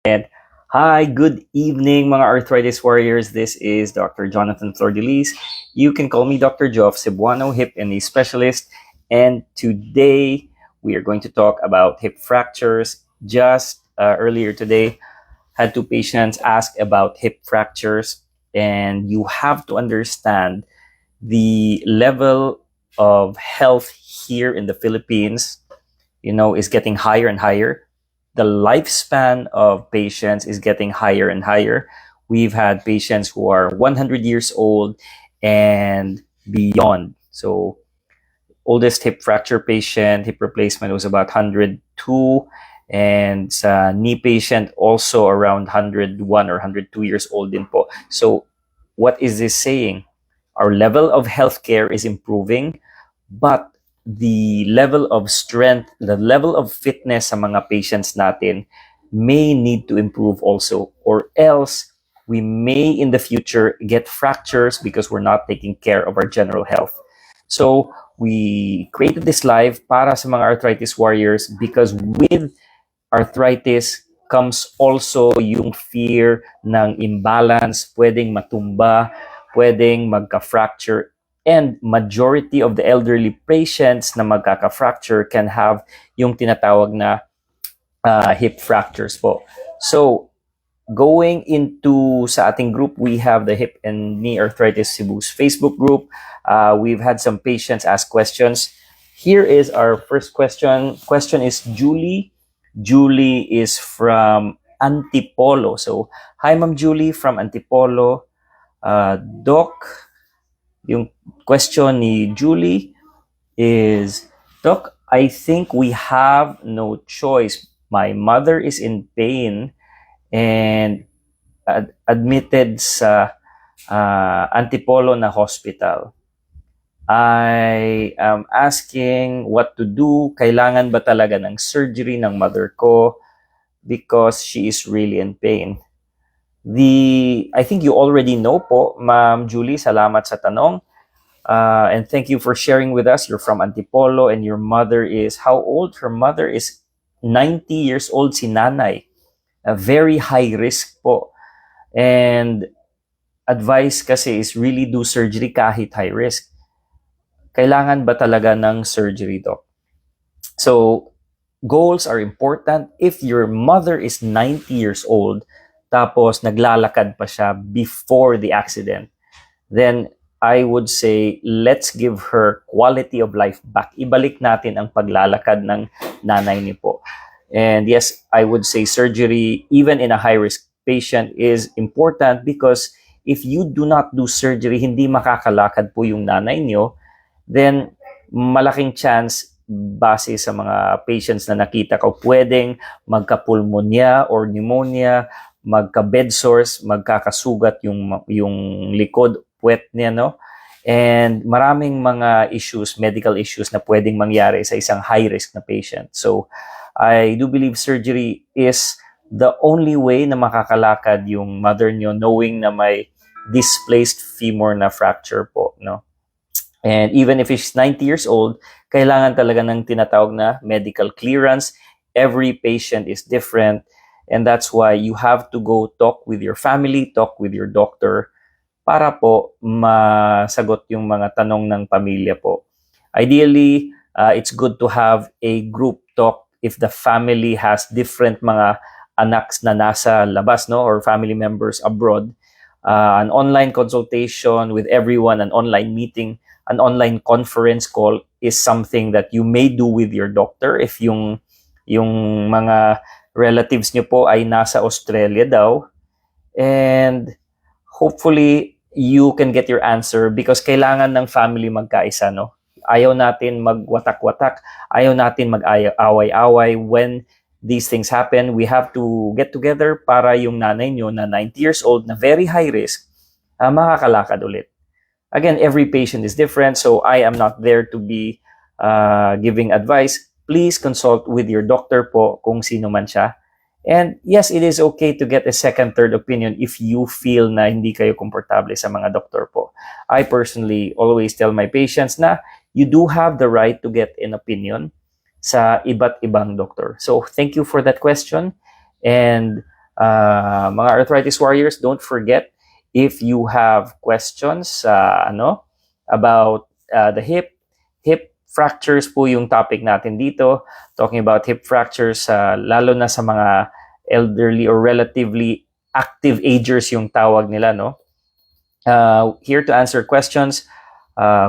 And hi, good evening, mga arthritis warriors. This is Dr. Jonathan Flordelis. You can call me Dr. Joe of Cebuano Hip and Knee Specialist. And today we are going to talk about hip fractures. Just earlier today, had two patients ask about hip fractures, and you have to understand the level of health here in the Philippines, is getting higher and higher. The lifespan of patients is getting higher and higher. We've had patients who are 100 years old and beyond. So, oldest hip fracture patient, hip replacement was about 102, and sa knee patient also around 101 or 102 years old din po. So, what is this saying? Our level of healthcare is improving, but the level of strength, the level of fitness sa mga patients natin may need to improve also, or else we may in the future get fractures because we're not taking care of our general health. So we created this live para sa mga arthritis warriors because with arthritis comes also yung fear ng imbalance, pwedeng matumba, pwedeng magka-fracture, and majority of the elderly patients na magkaka-fracture can have yung tinatawag na hip fractures po. So, going into sa ating group, we have the Hip and Knee Arthritis Cebu's Facebook group. We've had some patients ask questions. Here is our first question. Question is Julie. Julie is from Antipolo. So, hi Ma'am Julie from Antipolo. Doc, yung question ni Julie is, Doc, I think we have no choice. My mother is in pain and admitted sa Antipolo na hospital. I am asking what to do. Kailangan ba talaga ng surgery ng mother ko because she is really in pain? I think you already know po, Ma'am Julie, salamat sa tanong. And thank you for sharing with us. You're from Antipolo and your mother is, how old? Her mother is 90 years old, si nanay. A very high risk po. And advice kasi is really do surgery kahit high risk. Kailangan ba talaga ng surgery, Doc? So, goals are important. If your mother is 90 years old, tapos naglalakad pa siya before the accident, then I would say, let's give her quality of life back. Ibalik natin ang paglalakad ng nanay niyo po. And yes, I would say surgery, even in a high-risk patient, is important because if you do not do surgery, hindi makakalakad po yung nanay niyo, then malaking chance base sa mga patients na nakita ko, pwedeng magka-pulmonya or pneumonia, magka-bed sores, magkakasugat yung likod, puwet niya, no? And maraming mga issues, medical issues na pwedeng mangyari sa isang high-risk na patient. So, I do believe surgery is the only way na makakalakad yung mother niyo knowing na may displaced femur na fracture po, no? And even if she's 90 years old, kailangan talaga ng tinatawag na medical clearance. Every patient is different. And that's why you have to go talk with your family, talk with your doctor, para po masagot yung mga tanong ng pamilya po. Ideally, it's good to have a group talk if the family has different mga anaks na nasa labas, no, or family members abroad. An online consultation with everyone, an online meeting, an online conference call is something that you may do with your doctor if yung mga relatives niyo po ay nasa Australia daw. And hopefully, you can get your answer because kailangan ng family magkaisa, no? Ayaw natin magwatak-watak. Ayaw natin mag-away-away. When these things happen, we have to get together para yung nanay nyo na 90 years old, na very high risk, makakalakad ulit. Again, every patient is different, so I am not there to be giving advice. Please consult with your doctor po kung sino man siya. And yes, it is okay to get a second, third opinion if you feel na hindi kayo komportable sa mga doktor po. I personally always tell my patients na you do have the right to get an opinion sa iba't ibang doktor. So thank you for that question. And Mga arthritis warriors, don't forget, if you have questions about the hip fractures po yung topic natin dito. Talking about hip fractures, lalo na sa mga elderly or relatively active agers yung tawag nila, no? Here to answer questions.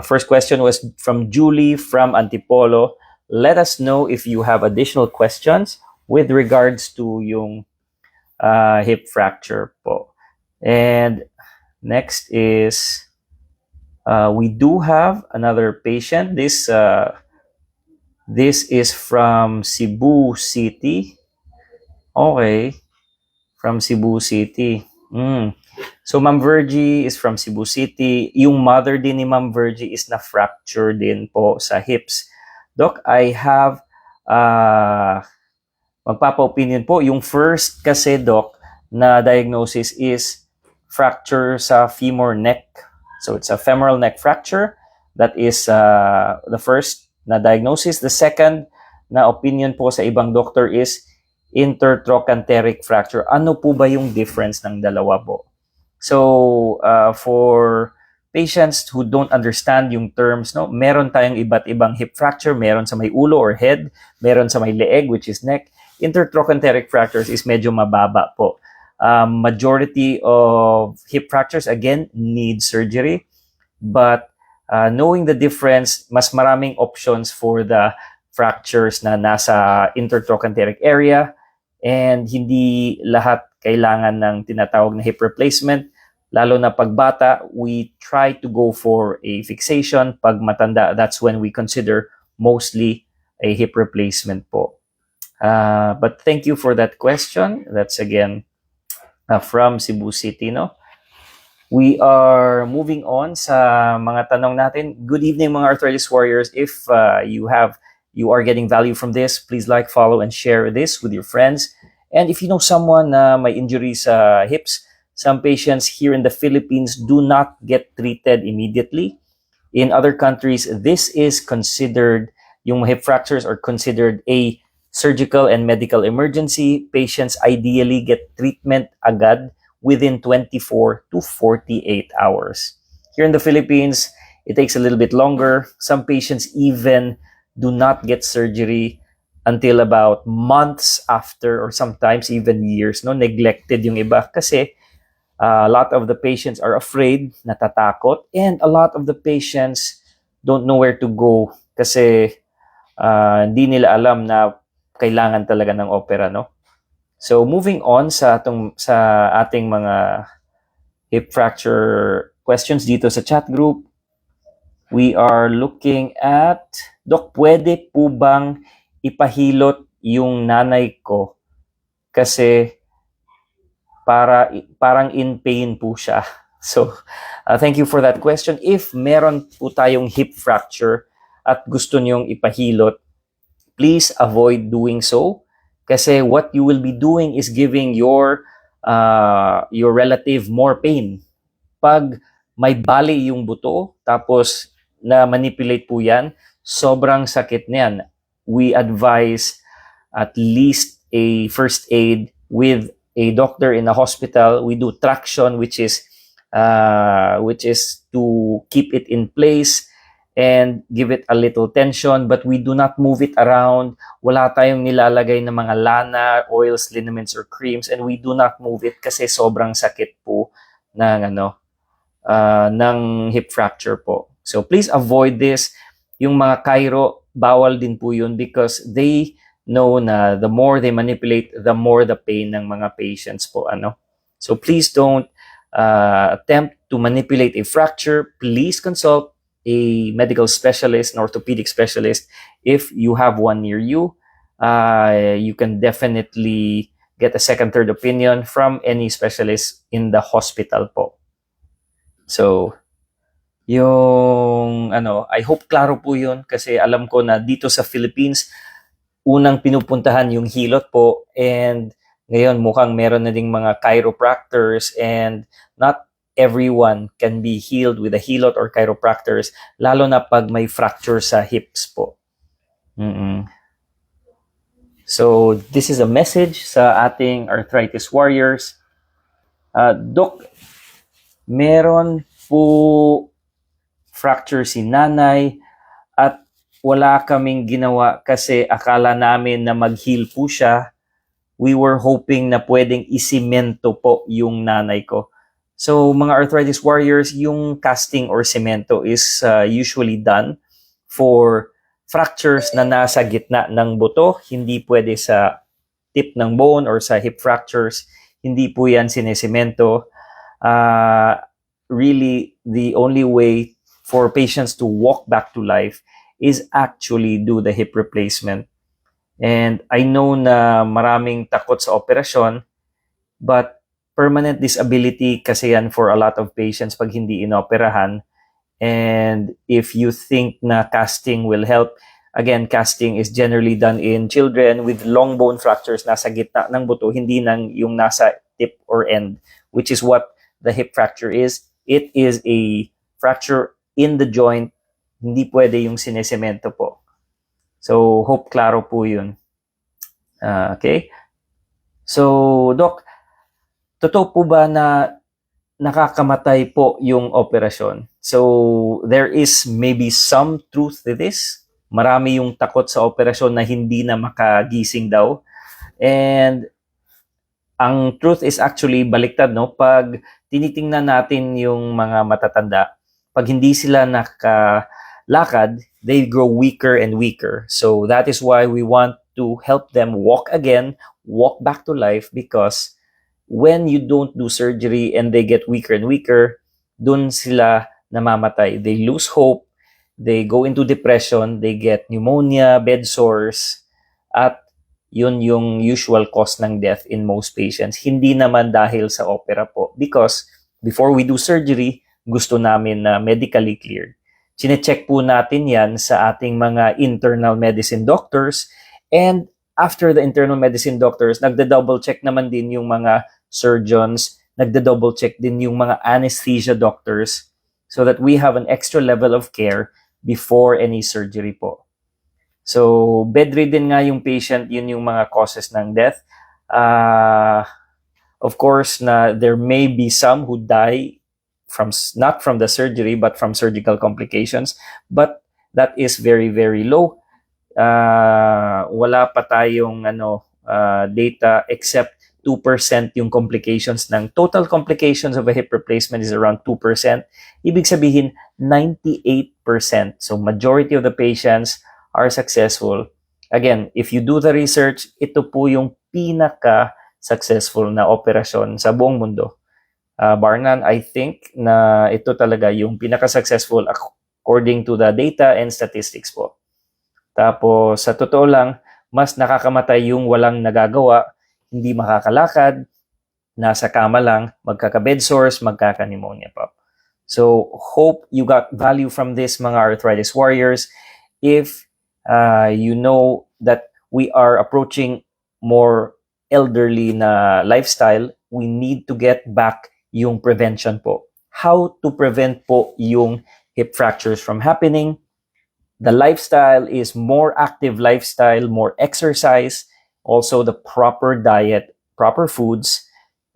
First question was from Julie from Antipolo. Let us know if you have additional questions with regards to yung hip fracture po. And next is, we do have another patient. This is from Cebu City. Okay, from Cebu City. So Ma'am Virgie is from Cebu City. Yung mother din ni Ma'am Virgie is na-fracture din po sa hips. Doc, I have magpapa-opinion po. Yung first kasi, Doc, na diagnosis is fracture sa femur neck. So it's a femoral neck fracture. That is the first na diagnosis. The second na opinion po sa ibang doctor is intertrochanteric fracture. Ano po ba yung difference ng dalawa po? So, for patients who don't understand yung terms, no, meron tayong iba't ibang hip fracture. Meron sa may ulo or head. Meron sa may leeg, which is neck. Intertrochanteric fractures is medyo mababa po. Majority of hip fractures, again, need surgery. But knowing the difference, mas maraming options for the fractures na nasa intertrochanteric area. And hindi lahat kailangan ng tinatawag na hip replacement. Lalo na pagbata, we try to go for a fixation. Pag matanda, that's when we consider mostly a hip replacement po. But thank you for that question. That's again from Cebu City, no? We are moving on sa mga tanong natin. Good evening, mga arthritis warriors. If you are getting value from this, please like, follow, and share this with your friends. And if you know someone na may injuries sa hips, some patients here in the Philippines do not get treated immediately. In other countries, this is considered, yung hip fractures are considered a surgical and medical emergency. Patients ideally get treatment agad within 24 to 48 hours. Here in the Philippines, it takes a little bit longer. Some patients even do not get surgery until about months after, or sometimes even years, no? Neglected yung iba kasi a lot of the patients are afraid, natatakot, and a lot of the patients don't know where to go kasi hindi nila alam na kailangan talaga ng opera, no? So moving on sa ating mga hip fracture questions dito sa chat group, we are looking at, Doc, pwede po bang ipahilot yung nanay ko kasi parang in pain po siya. So, thank you for that question. If meron po tayong hip fracture at gusto niyong ipahilot, please avoid doing so kasi what you will be doing is giving your relative more pain. Pag may bali yung buto, tapos na manipulate po yan, sobrang sakit niyan. We advise at least a first aid with a doctor in a hospital. We do traction, which is to keep it in place and give it a little tension, but we do not move it around. Wala tayong nilalagay na mga lana, oils, liniments, or creams, and we do not move it kasi sobrang sakit po ng ng hip fracture po. So please avoid this. Yung mga chiro, bawal din po yun because they know na the more they manipulate, the more the pain ng mga patients po. So please don't attempt to manipulate a fracture. Please consult a medical specialist, an orthopedic specialist. If you have one near you, you can definitely get a second, third opinion from any specialist in the hospital po. So, yung I hope klaro po yun kasi alam ko na dito sa Philippines, unang pinupuntahan yung hilot po, and ngayon mukhang meron na ding mga chiropractors, and not everyone can be healed with a hilot or chiropractors, lalo na pag may fracture sa hips po. So, this is a message sa ating arthritis warriors. Doc, meron po fracture si nanay at wala kaming ginawa kasi akala namin na mag-heal po siya. We were hoping na pwedeng isimento po yung nanay ko. So, mga arthritis warriors, yung casting or semento is usually done for fractures na nasa gitna ng buto. Hindi pwede sa tip ng bone or sa hip fractures. Hindi po yan sinesemento. Really, the only way for patients to walk back to life is actually do the hip replacement. And I know na maraming takot sa operasyon, but permanent disability kasi yan for a lot of patients pag hindi inoperahan. And if you think na casting will help, again, casting is generally done in children with long bone fractures nasa gitna ng buto, hindi nang yung nasa tip or end, which is what the hip fracture is. It is a fracture in the joint, hindi pwede yung sinesemento po. So, hope klaro po yun. Okay? So, Doc, totoo po ba na nakakamatay po yung operasyon? So, there is maybe some truth to this. Marami yung takot sa operasyon na hindi na makagising daw. And ang truth is actually baliktad, no? Pag tinitingnan natin yung mga matatanda, pag hindi sila nakalakad, they grow weaker and weaker. So that is why we want to help them walk again, walk back to life, because when you don't do surgery and they get weaker and weaker, dun sila namamatay. They lose hope, they go into depression, they get pneumonia, bed sores, at yun yung usual cause ng death in most patients. Hindi naman dahil sa opera po, because before we do surgery, gusto namin na medically cleared. Chine-check po natin yan sa ating mga internal medicine doctors, and after the internal medicine doctors, nagda-double check naman din yung mga surgeons, nagda-double check din yung mga anesthesia doctors so that we have an extra level of care before any surgery po. So, bedridden nga yung patient, yun yung mga causes ng death. Of course, na there may be some who die from not from the surgery but from surgical complications, but that is very, very low. Wala pa tayong data except 2% yung complications ng total complications of a hip replacement is around 2%. Ibig sabihin 98%. So majority of the patients are successful. Again, if you do the research, ito po yung pinaka successful na operasyon sa buong mundo. Bar none, I think na ito talaga yung pinaka-successful according to the data and statistics po. Tapos, sa totoo lang, mas nakakamatay yung walang nagagawa, hindi makakalakad, nasa kama lang, magkaka-bed sores, magkaka-pneumonia pa. So, hope you got value from this, mga arthritis warriors. If you know that we are approaching more elderly na lifestyle, we need to get back yung prevention po. How to prevent po yung hip fractures from happening? The lifestyle is more active lifestyle, more exercise, also the proper diet, proper foods,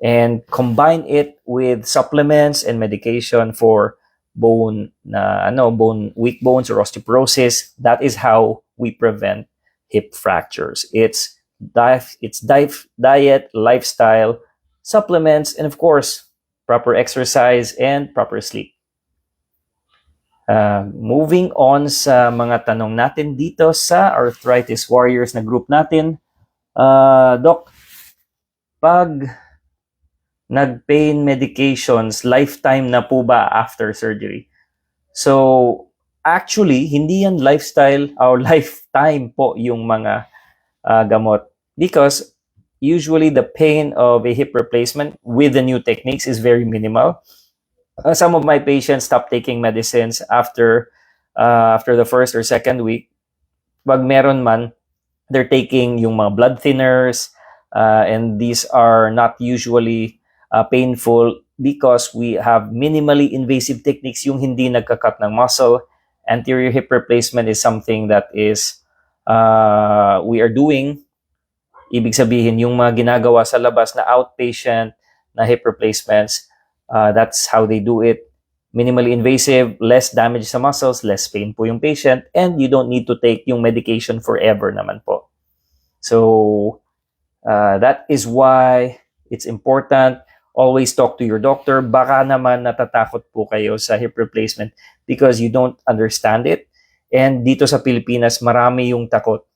and combine it with supplements and medication for bone weak bones or osteoporosis. That is how we prevent hip fractures. It's diet, lifestyle, supplements, and of course, proper exercise and proper sleep. Moving on sa mga tanong natin dito sa Arthritis Warriors na group natin. Doc, pag nag-pain medications, lifetime na po ba after surgery? So, actually, hindi yan lifestyle or lifetime po yung mga gamot. Because usually the pain of a hip replacement with the new techniques is very minimal. Some of my patients stop taking medicines after the first or second week. Pag meron man, they're taking yung mga blood thinners, and these are not usually painful because we have minimally invasive techniques, yung hindi nagka-cut ng muscle. Anterior hip replacement is something that is we are doing Ibig sabihin, yung mga ginagawa sa labas na outpatient na hip replacements, that's how they do it. Minimally invasive, less damage sa muscles, less pain po yung patient, and you don't need to take yung medication forever naman po. So, that is why it's important. Always talk to your doctor. Baka naman natatakot po kayo sa hip replacement because you don't understand it. And dito sa Pilipinas, marami yung takot.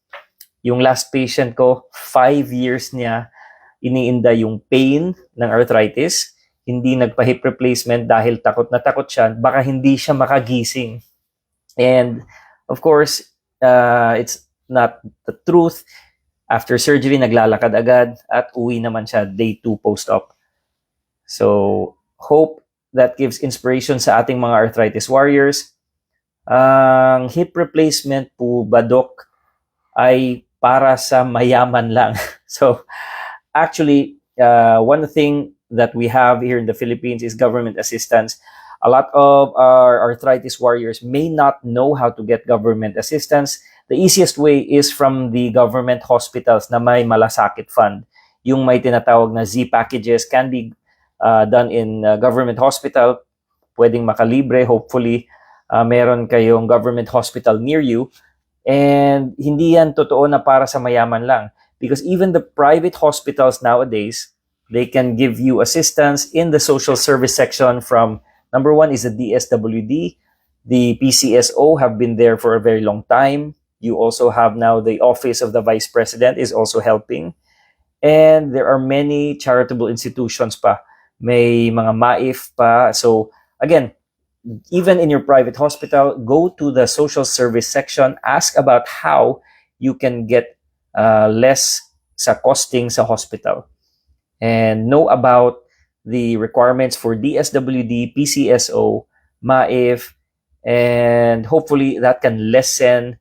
Yung last patient ko, 5 years niya iniinda yung pain ng arthritis. Hindi nagpa-hip replacement dahil takot na takot siya. Baka hindi siya makagising. And of course, it's not the truth. After surgery, naglalakad agad at uwi naman siya day 2 post-op. So, hope that gives inspiration sa ating mga arthritis warriors. Ang hip replacement po ba, Doc, ay para sa mayaman lang. So, actually, one thing that we have here in the Philippines is government assistance. A lot of our arthritis warriors may not know how to get government assistance. The easiest way is from the government hospitals na may malasakit fund. Yung may tinatawag na Z packages can be done in government hospital. Pwedeng makalibre, hopefully. Meron kayong government hospital near you. And hindi yan totoo na para sa mayaman lang. Because even the private hospitals nowadays, they can give you assistance in the social service section from, number 1 is the DSWD. The PCSO have been there for a very long time. You also have now the Office of the Vice President is also helping. And there are many charitable institutions pa. May mga MAIF pa. So again, even in your private hospital, go to the social service section, ask about how you can get less sa costing sa hospital. And know about the requirements for DSWD, PCSO, MAIF, and hopefully that can lessen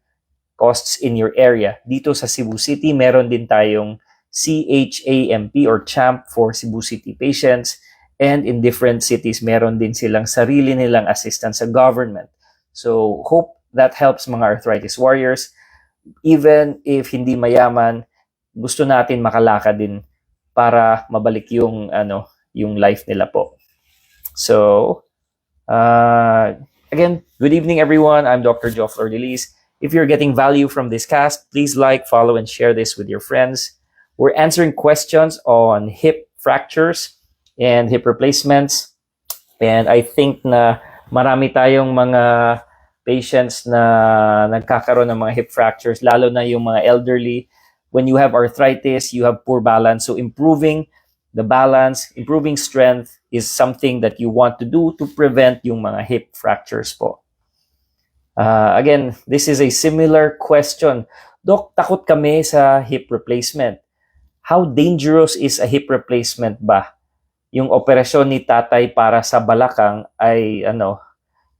costs in your area. Dito sa Cebu City, meron din tayong CHAMP or CHAMP for Cebu City patients. And in different cities, meron din silang sarili nilang assistance sa government. So, hope that helps mga arthritis warriors. Even if hindi mayaman, gusto natin makalakad din para mabalik yung yung life nila po. So, again, good evening everyone. I'm Dr. Joe Flor-de-Lis. If you're getting value from this cast, please like, follow, and share this with your friends. We're answering questions on hip fractures and hip replacements. And I think na marami tayong mga patients na nagkakaroon ng mga hip fractures, lalo na yung mga elderly. When you have arthritis, you have poor balance. So improving the balance, improving strength is something that you want to do to prevent yung mga hip fractures po. Again, this is a similar question. Doc, takot kami sa hip replacement. How dangerous is a hip replacement ba? Yung operasyon ni tatay para sa balakang ay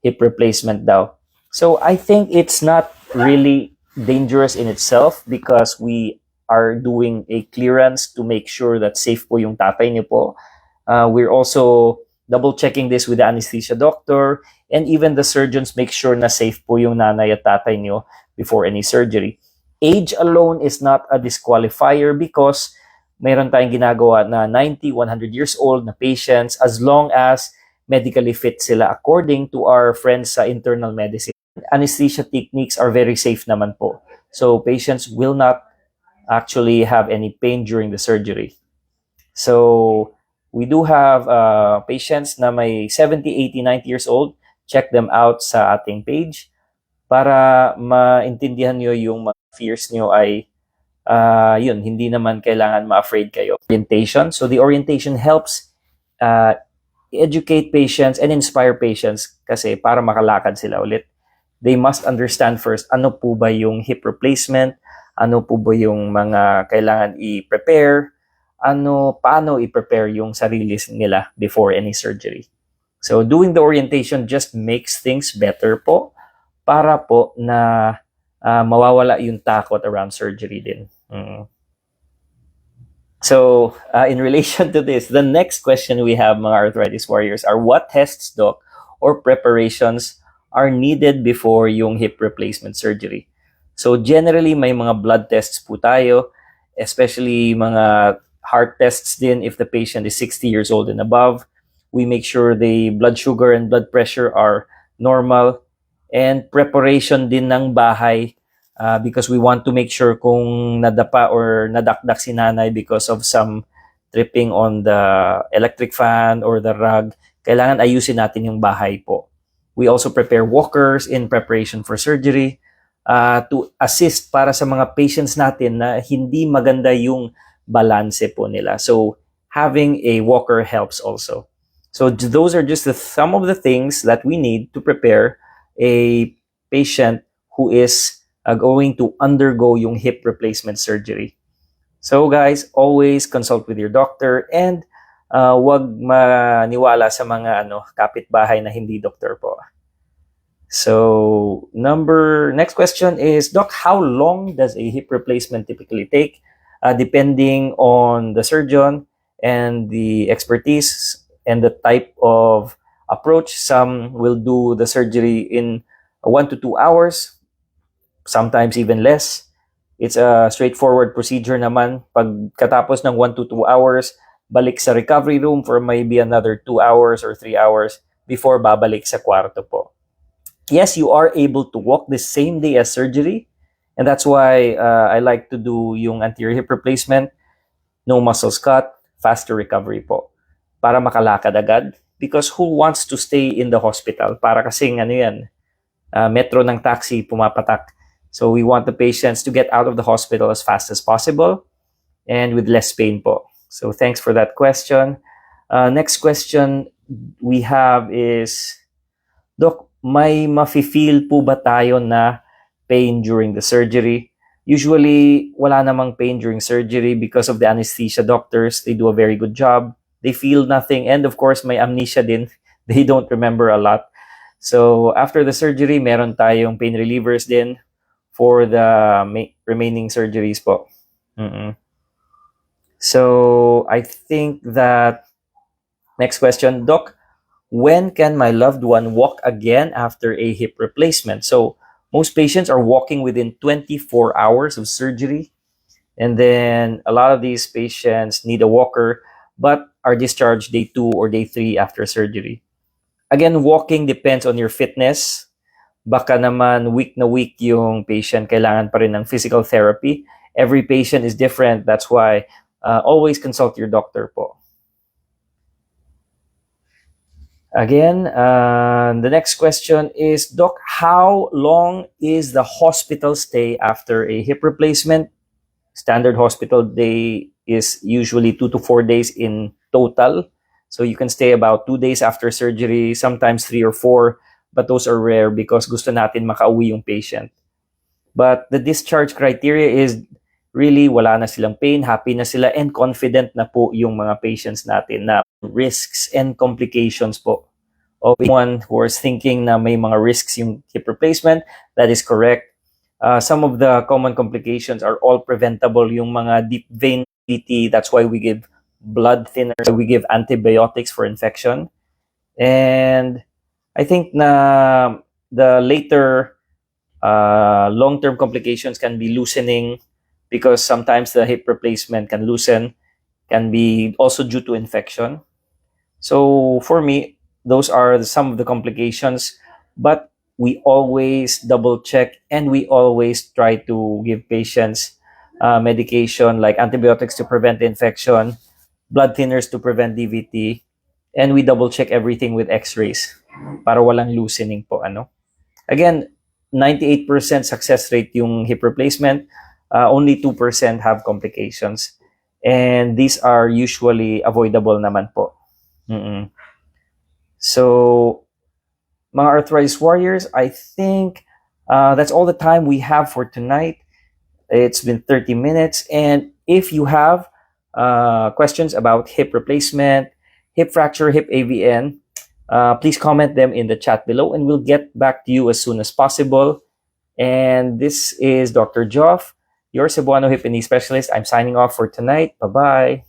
hip replacement daw. So I think it's not really dangerous in itself because we are doing a clearance to make sure that safe po yung tatay niyo po. We're also double checking this with the anesthesia doctor, and even the surgeons make sure na safe po yung nanay at tatay niyo before any surgery. Age alone is not a disqualifier because mayroon tayong ginagawa na 90, 100 years old na patients as long as medically fit sila according to our friends sa internal medicine. Anesthesia techniques are very safe naman po. So patients will not actually have any pain during the surgery. So we do have patients na may 70, 80, 90 years old. Check them out sa ating page para maintindihan nyo yung mga fears nyo ay hindi naman kailangan ma-afraid kayo. Orientation. So the orientation helps educate patients and inspire patients kasi para makalakad sila ulit. They must understand first ano po ba yung hip replacement, ano po ba yung mga kailangan i-prepare, paano i-prepare yung sarili nila before any surgery. So doing the orientation just makes things better po para po na mawawala yung takot around surgery din. So, in relation to this, the next question we have, mga arthritis warriors, are what tests, doc, or preparations are needed before yung hip replacement surgery? So, generally, may mga blood tests po tayo. especially mga heart tests din if the patient is 60 years old and above. We make sure the blood sugar and blood pressure are normal, and preparation din ng bahay because we want to make sure kung nadapa or nadakdak si nanay because of some tripping on the electric fan or the rug, kailangan ayusin natin yung bahay po. We also prepare walkers in preparation for surgery to assist para sa mga patients natin na hindi maganda yung balanse po nila. So having a walker helps also. So those are just some of the things that we need to prepare a patient who is going to undergo yung hip replacement surgery. So guys, always consult with your doctor and wag maniwala sa mga kapitbahay na hindi doktor po. So next question is, Doc, how long does a hip replacement typically take? Depending on the surgeon and the expertise and the type of approach, some will do the surgery in 1 to 2 hours, sometimes even less. It's a straightforward procedure naman. Pagkatapos ng 1 to 2 hours, balik sa recovery room for maybe another 2 hours or 3 hours before babalik sa kwarto po. Yes, you are able to walk the same day as surgery, and that's why I like to do yung anterior hip replacement, no muscles cut, faster recovery po, para makalakad agad. Because who wants to stay in the hospital? Para kasing metro ng taxi pumapatak. So we want the patients to get out of the hospital as fast as possible and with less pain po. So thanks for that question. Next question we have is, Doc, may mafe-feel po ba tayo na pain during the surgery? Usually, wala namang pain during surgery because of the anesthesia doctors. They do a very good job. They feel nothing. And of course, may amnesia din. They don't remember a lot. So after the surgery, meron tayong pain relievers din for the remaining surgeries po. So I think that next question, Doc, when can my loved one walk again after a hip replacement? So most patients are walking within 24 hours of surgery. And then a lot of these patients need a walker but are discharged day 2 or day 3 after surgery. Again, walking depends on your fitness. Baka naman week na week yung patient, kailangan pa rin ng physical therapy. Every patient is different. That's why always consult your doctor po. Again, the next question is, Doc, how long is the hospital stay after a hip replacement? Standard hospital day is usually 2 to 4 days in total. So you can stay about 2 days after surgery, sometimes 3 or 4, but those are rare because gusto natin makauwi yung patient. But the discharge criteria is really wala na silang pain, happy na sila, and confident na po yung mga patients natin na risks and complications po. Of anyone who is thinking na may mga risks yung hip replacement, that is correct. Some of the common complications are all preventable. Yung mga deep vein DVT, that's why we give blood thinners, we give antibiotics for infection. And I think na the later long-term complications can be loosening because sometimes the hip replacement can loosen, can be also due to infection. So for me, those are some of the complications, but we always double check and we always try to give patients medication like antibiotics to prevent infection, blood thinners to prevent DVT, and we double check everything with x-rays para walang loosening po. Again, 98% success rate yung hip replacement, only 2% have complications, and these are usually avoidable naman po. So mga arthritis warriors, I think that's all the time we have for tonight. It's been 30 minutes, and if you have questions about hip replacement, hip fracture, hip AVN, please comment them in the chat below and we'll get back to you as soon as possible. And this is Dr. Joff, your Cebuano hip and knee specialist. I'm signing off for tonight. Bye-bye.